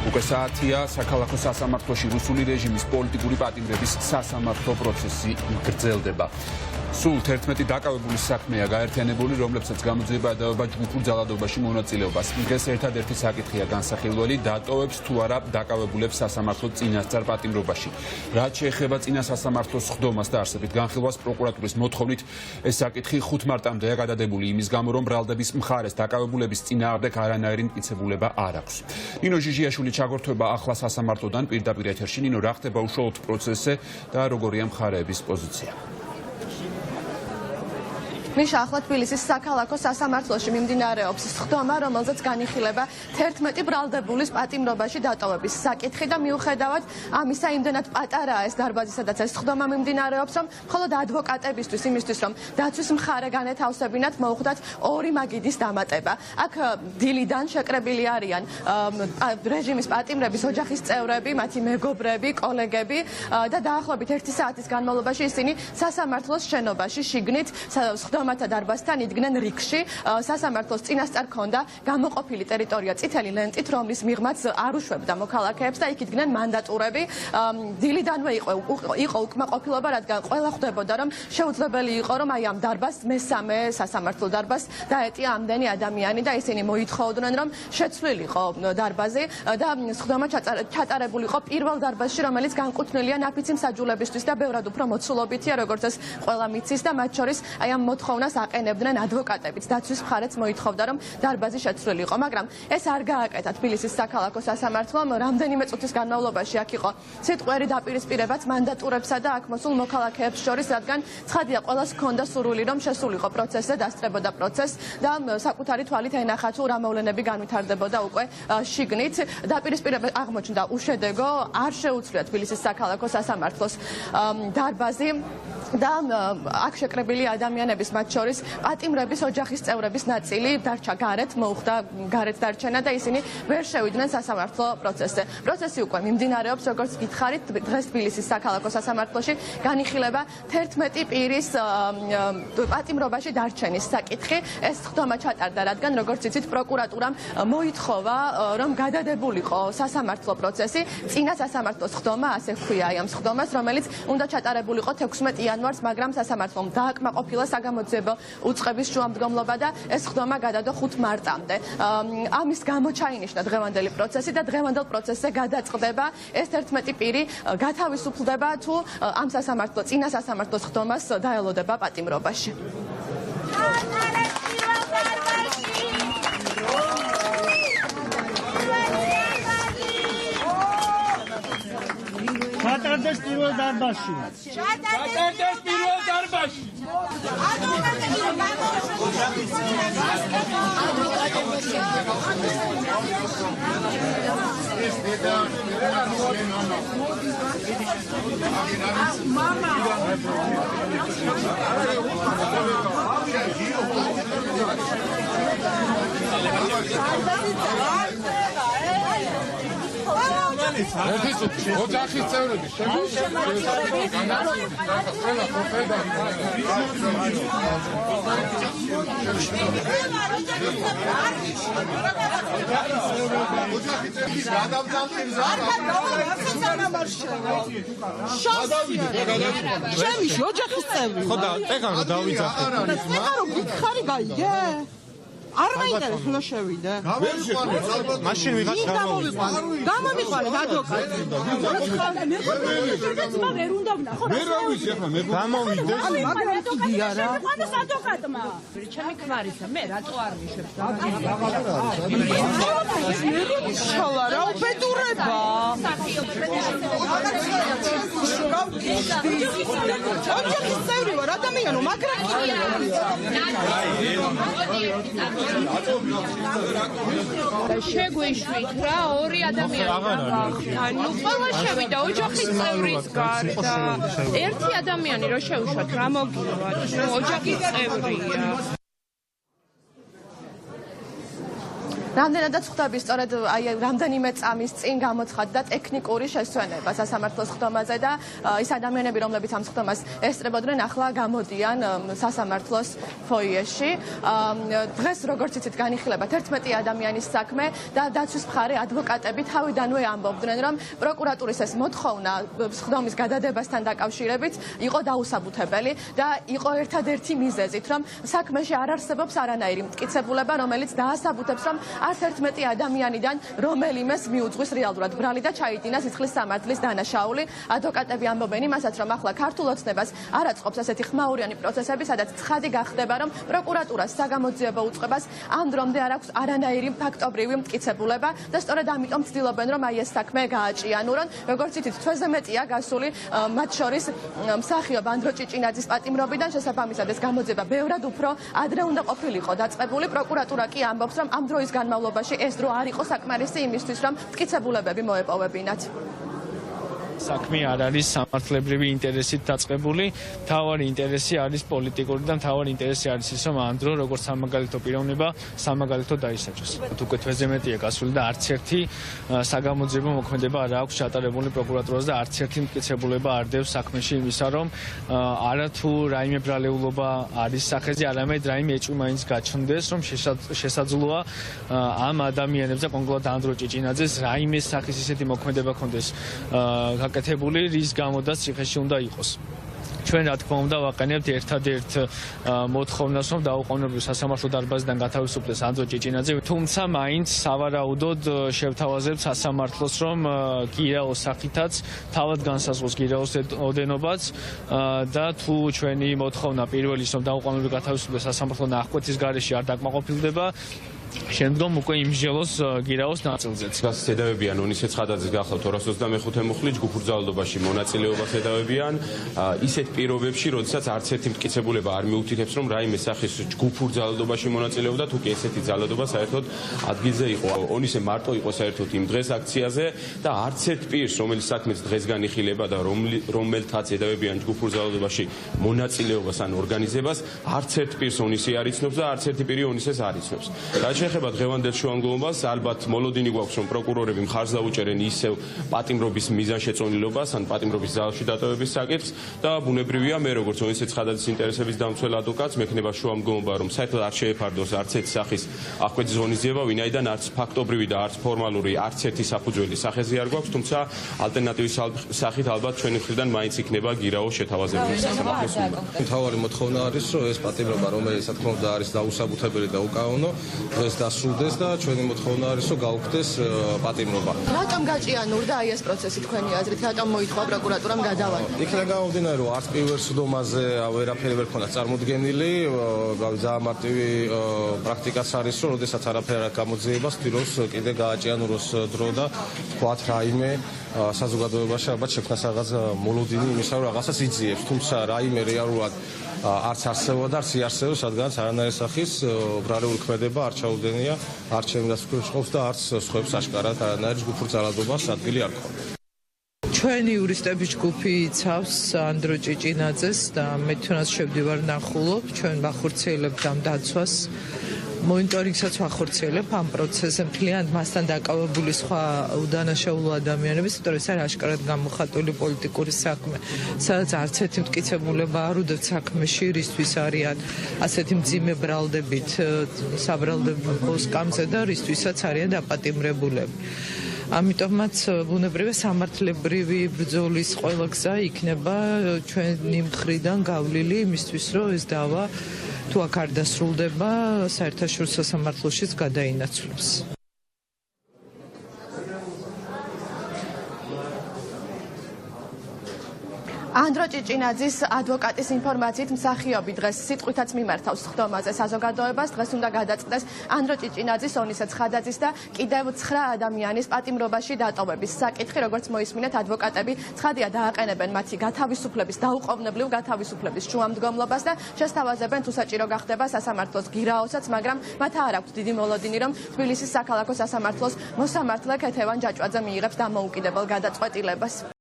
უკვე საათია საქალაქო სასამართლოში რუსული რეჟიმის პოლიტიკური პატიმრების სასამართლო პროცესი გრძელდება. სულ 11 დაკავებული საქმეა გაერთიანებული, რომლებსაც გამოძიება ედავება ჯგუფურ ძალადობაში მონაწილეობას. დღეს ერთადერთი საკითხია განსახილველი, დატოვებს თუ არა დაკავებულებს სასამართლო წინასწარ პატიმრობაში. რაც შეეხება წინა სასამართლოს ხდომას და არსებით განხილვას, პროკურატურის მოთხოვნით ეს საკითხი 5 მარტამდეა გადადებული იმის გამო, რომ ბრალდების მხარეს დაკავებულების წინააღმდეგ არანაირი მტკიცებულება არ აქვს. ნინო ჟიჟიაშვილი ჩაგორთვება ახლა სასამართლოდან პირდაპირ ეთერში. ნინო, რა ხდება უშუალოდ პროცესზე და როგორია მხარეების პოზიცია? მიშა, ახლა თბილისის საქალაქო სასამართლოში მიმდინარეობს ხდომა, რომელზეც განიხილება 11 ბრალდებულის პატიმრობაში დატოვების საკითხი და მიუხედავად ამისა, იმდენად პატარაა ეს დარბაზი, სადაც ეს ხდომა მიმდინარეობს, რომ მხოლოდ ადვოკატებისთვის, იმისთვის, რომ დაცვის მხარე განეთავსებინათ, მოუხდათ 2 მაგიდის დამატება. აქ დილიდან შეკრებილი არიან რეჟიმის პატიმრების ოჯახის წევრები, მათი მეგობრები, კოლეგები და დაახლოებით 1 საათის განმავლობაში ისინი სასამართლოს შენობაში შიგნით ხდომათა დარბაზთან იდგნენ რიგში. სასამართლოს წინასწარ ჰქონდა გამოყოფილი ტერიტორია წითელი ლენტით, რომლის მიღმაც არ უშვებდა მოქალაქეებს და იქ იდგნენ მანდატურები. დილიდანვე იყო უკმაყოფილება, რადგან ყველა ხვდებოდა, რომ შეუძლებელი იყო, რომ აი ამ დარბაზს, მესამე სასამართლო დარბაზს დაეტია ამდენი ადამიანი და ისინი მოითხოვდნენ, რომ შეცვლილიყო დარბაზი და ხდომა ჩატარებულიყო პირველ დარბაზში, რომელიც განკუთვნილია ნაფიცი მსაჯულებისთვის და ბევრად უფრო მოცულობითია, როგორც ეს ყველა მიცის და მათ შორის აი ამ მოთხოვნას აყენებდნენ ადვოკატებიც. დაცვის მხარეც მოითხოვდა, რომ დარბაზი შეცვლილიყო, მაგრამ ეს არ გააკეთა თბილისის საქალაქო სასამართლომ. რამდენიმე წუთის განმავლობაში აქ იყო სიტყვიერი დაპირისპირებაც მანდატურებსა და აქ მოსულ მოქალაქეებს შორის, რადგან ცხადია, ყველას ჰქონდა სურვილი, რომ შესულიყო პროცესზე, დასწრებოდა პროცესს და საკუთარი თვალით ენახა თუ რა მოვლენები განვითარდებოდა უკვე შიგნით. დაპირისპირება აღმოჩნდა უშედეგო, არ შეუცვლია თბილისის საქალაქო სასამართლოს დარბაზი და აქ შეკრებილი ადამიანების, მათ შორის პატიმრების ოჯახის წევრების ნაწილი დარჩა გარეთ, მოუხდა გარეთ დარჩენა და ისინი ვერ შევიდნენ სასამართლო პროცესზე. პროცესი უკვე მიმდინარეობს, როგორც გითხარით, დღეს თბილისის საქალაქო სასამართლოში განიხილება 11 პირის პატიმრობაში დარჩენის საკითხი. ეს ხდომა ჩატარდა, რადგან როგორც იცით, პროკურატურამ მოითხოვა, რომ გადადებულიყო სასამართლო პროცესი. წინა სასამართლოს ხდომა, ასე ჰქვია აი ამ ხდომას, რომელიც უნდა ჩატარებულიყო 16 იანვარს, მაგრამ სასამართლომ დააკმაყოფილა საგამოძიებო უწყების შუამდგომლობა და ეს ხდომა გადადო 5 მარტამდე. ამის გამო ჩაინიშნა დღევანდელი პროცესი და დღევანდელ პროცესზე გადაწყდება ეს 11 პირი გათავისუფლდება თუ ამ სასამართლო წინა სასამართლოს ხდომას დაელოდება პატიმრობაში. ჩატარდეს პირველ დარბაზში. ჩატარდეს პირველ დარბაზში. ოჯახის წევრები შემიში ოჯახის წევრი ხო და ეხლა რომ დავიძახე ეხლა რომ გითხარი გაიგე არ მაინტერესებს უნდა შევიდე. მაშინ ვიღაც გამომიყვანე ადვოკატი. მე ვერ უნდა ვნახო. მე რა ვიცი ახლა მე გამოვიდეს. მაგრამ იგი არა. ხანს ადვოკატმა. ჩემი ქმარისა, მე რატო არ ვიშებ? შალა რა უბედურება. ოჯახის წევრი ვარ, ადამიანო, მაგრამ შეგვეშვით რა 2 ადამიანი. ანუ ყველა შევიდა ოჯახის წევრის გარდა. ერთი ადამიანი რო შევუშვათ რა მოგივა? ოჯახის წევრია. რამდენადაც ხვდები სწორედ აი რამდენიმე წამის წინ გამოცხადდა ტექნიკური შესვენება სასამართლოს ხდომაზე და ის ადამიანები, რომლებიც ამ ხდომას ესწრებოდნენ, ახლა გამოდიან სასამართლოს ფოიეში. დღეს როგორც იცით განიხილება 11 ადამიანის საქმე და დაცვის მხარე ადვოკატები თავიდანვე ამბობდნენ, რომ პროკურატურის ეს მოთხოვნა ხდომის გადადებასთან დაკავშირებით იყო დაუსაბუთებელი და იყო ერთადერთი მიზეზით, რომ საქმეში არ არსებობს არანაირი მტკიცებულება, რომელიც დაასაბუთებს, რომ არც 11 ადამიანიდან რომელიმეს მიუძღვის რეალურად ბრალი და ჩაიდინა სიცხლის სამართლის დანაშაული. ადვოკატები ამბობენ იმასაც, რომ ახლა ქართულ ოცნებას არ აწყობს ასეთი ხმაურიანი პროცესები, სადაც ცხადი გახდება, რომ პროკურატურას საგამოძიებო უწყებას ამ დრომდე არ აქვს არანაირი ფაქტობრივი მტკიცებულება და სწორედ ამიტომ ცდილობენ, რომ აი ეს საქმე გააჭიანურონ. როგორც იცით, თვეზე მეტია გასული, მათ შორის მსახიობ ანდრო ჭიჭინაძის პატიმრობიდან, შესაბამისად ეს გამოძიება ბევრად უფრო ადრე უნდა ყოფილიყო დაწყებული. პროკურატურა კი ამბობს, რომ ამ დროის განმავლობაში ეს დრო არ იყო საკმარისი იმისთვის, რომ მტკიცებულებები მოეპოვებინათ. საქმე არ არის სამართლებრივი ინტერესით დაწყებული, თავარი ინტერესი არის პოლიტიკური და თავარი ინტერესი არის ის, რომ ამ დრო როგორც სამაგალითო პიროვნება, სამაგალითო დაისაჯოს. უკვე თვეზე მეტია გასული და არც ერთი საგამოძიებო მოქმედება არ აქვს ჩატარებული პროკურატურას და არც ერთი მტკიცებულება არ დევს საქმეში იმისა, რომ არა თუ რაიმე ბრალეულობა არის სახეზე, არამედ რაიმე ეჭვი მაინც გაჩნდეს, რომ შესაძლოა ამ ადამიანებს და კონკრეტულად ანდრო ჭიჭინაძეს რაიმე სახის ისეთი მოქმედება ჰქონდეს გაკეთებული, რის გამოდაც ციხეში უნდა იყოს. ჩვენ რა თქმა უნდა ვაყენებთ ერთადერთ მოთხოვნას, რომ დაუყოვნებლივ სასამართლო დარბაზიდან გათავისუფლდეს ანდრო ჭიჭინაძე, თუმცა მაინც სავარაუდოდ შევთავაზებთ სასამართლოს, რომ გირაოს სახითაც თავად განსაზღვროს გირაოს ოდენობაც და თუ ჩვენი მოთხოვნა პირველი ის, რომ დაუყოვნებლივ გათავისუფლდეს სასამართლო ნახვეწის გარეშე არ დაკმაყოფილდება, შემდგომ უკვე იმსჯელოს გირაოს ნაწილზეც. ზედავებიან ონისე ცხადაძის გახლავთ 225 მუხლი ჯგუფურ ძალადობაში მონაწილეობას ედავებიან ისეთ პირობებში, როდესაც არც ერთი მტკიცებულება არ მიუთითებს, რომ რაიმე სახის ჯგუფურ ძალადობაში მონაწილეობდა, თუ კი ესეთი ძალადობა საერთოდ ადგილზე იყო. ონისე მარტო იყო საერთოდ იმ დღეს აქციაზე და არც ერთ პირს, რომელიც საქმეს დღეს განიხილება და რომელთაც ედავებიან ჯგუფურ ძალადობაში მონაწილეობას ან ორგანიზებას, არც ერთ პირს ონისი არ იცნობს და არც ერთი პირი ონისეს არ იცნობს. შეეხება დღევანდელ შუამდგომობას, ალბათ მოლოდინი გვაქვს, რომ პროკურორები მხარს დაუჭერენ ისევ პატიმრობის მიზანშეწონილობას ან პატიმრობის ძალში დატოვების საკითხს და ბუნებრივია, მე როგორც ონისე ცხადაძის ინტერესების დამცველ ადვოკატს, მექნება შუამდგომობა, რომ საერთოდ არ შეეფარდოს არც ერთი სახის აღკვეთის ღონისძიება, ვინაიდან არც ფაქტობრივი და არც ფორმალური არც ერთი საფუძველი სახეზე არ გვაქვს, თუმცა ალტერნატივის სახით ალბათ ჩვენი მხრიდან მაინც იქნება გირაოს შეთავაზებული სასამართლოს მიერ. მთავარი მოთხოვნა არის, რომ ეს პატიმრობა, რომელიც რა თქმა უნდა არის დაუსაბუთებელი და უკანონო, დღეს დასრულდეს და ჩვენი მოთხოვნა არის, რომ გაუქმდეს პატიმრობა. რატომ გაჭიანურდა აი ეს პროცესი თქვენი აზრით? რატომ მოითხოვა პროკურატურამ გადავანა? იქიდან გამომდინარე, რომ არც პირველ სხდომაზე ვერაფერი ვერ ქონდა წარმოდგენილი, ძალიან მარტივი პრაქტიკაც არის, რომ როდესაც არაფერი არ გამოძიებას, თვითონ კიდე გააჭიანუროს დრო და თქვათ რაიმე საზოგადოებაში ალბათ შექმნას რაღაც მოლოდინი იმისა, რომ რაღაცას იძიებს, თუმცა რაიმე რეალურად არც არსებობა და არც იარსებობს, რადგანაც არანაირი სახის ბრალეული ქმედება არ ჩაუდენია, არც ჩემი დასაქმებულს და არც სხვებს აშკარად არანაირი ჯგუფურ ძალადობას ადგილი არ ქონია. ჩვენი იურისტების ჯგუფი იცავს ანდრო ჭიჭინაძეს და მე თუნდაც შევდივარ ნახულობ, ჩვენ ვახორციელებთ ამ დაცვას. მონიტორინგსაც ვახორციელებ ამ პროცესზე, მთლიანად მასთან დაკავებული სხვა უდანაშაულო ადამიანების, იმიტომ რომ ეს არის აშკარად გამოხატული პოლიტიკური საქმე, სადაც არც ერთი მტკიცებულება არ უდევთ საქმეში, რისთვის არიან ასეთი მძიმე ბრალდებით საბრალდებო სკამზე და რისთვისაც არიან დაპატიმრებულები. ამიტომაც ბუნებრივია სამართლებრივი ბრძოლის ყველა გზა იქნება ჩვენი მხრიდან გავლილი იმისთვის, რომ ეს დავა თუ აქ არ დასრულდება, საერთაშორისო სასამართლოშიც გადაინაცვლოს. ანდრო ჭიჭინაძის ადვოკატის ინფორმაციით მსახიობი დღეს სიტყვითაც მიმართავს ხდომაზე საზოგადოებას. დღეს უნდა გადაწყდეს ანდრო ჭიჭინაძის, ონისე ცხადაძის და კიდევ 9 ადამიანის პატიმრობაში დატოვების საკითხი. როგორც მოისმინეთ, ადვოკატები ცხადია დააყენებენ მათი გათავისუფლების, დაუყოვნებლივ გათავისუფლების შუამდგომლობას და შესთავაზებენ თუ საჭირო გახდება სასამართლოს გირაოსაც, მაგრამ მათ არ აქვთ დიდი მოლოდინი, რომ თბილისის საქალაქო სასამართლოს მოსამართლე ქეთევან ჯაჭვაძე მიიღებს დამოუკიდებელ გადაწყვეტილებას.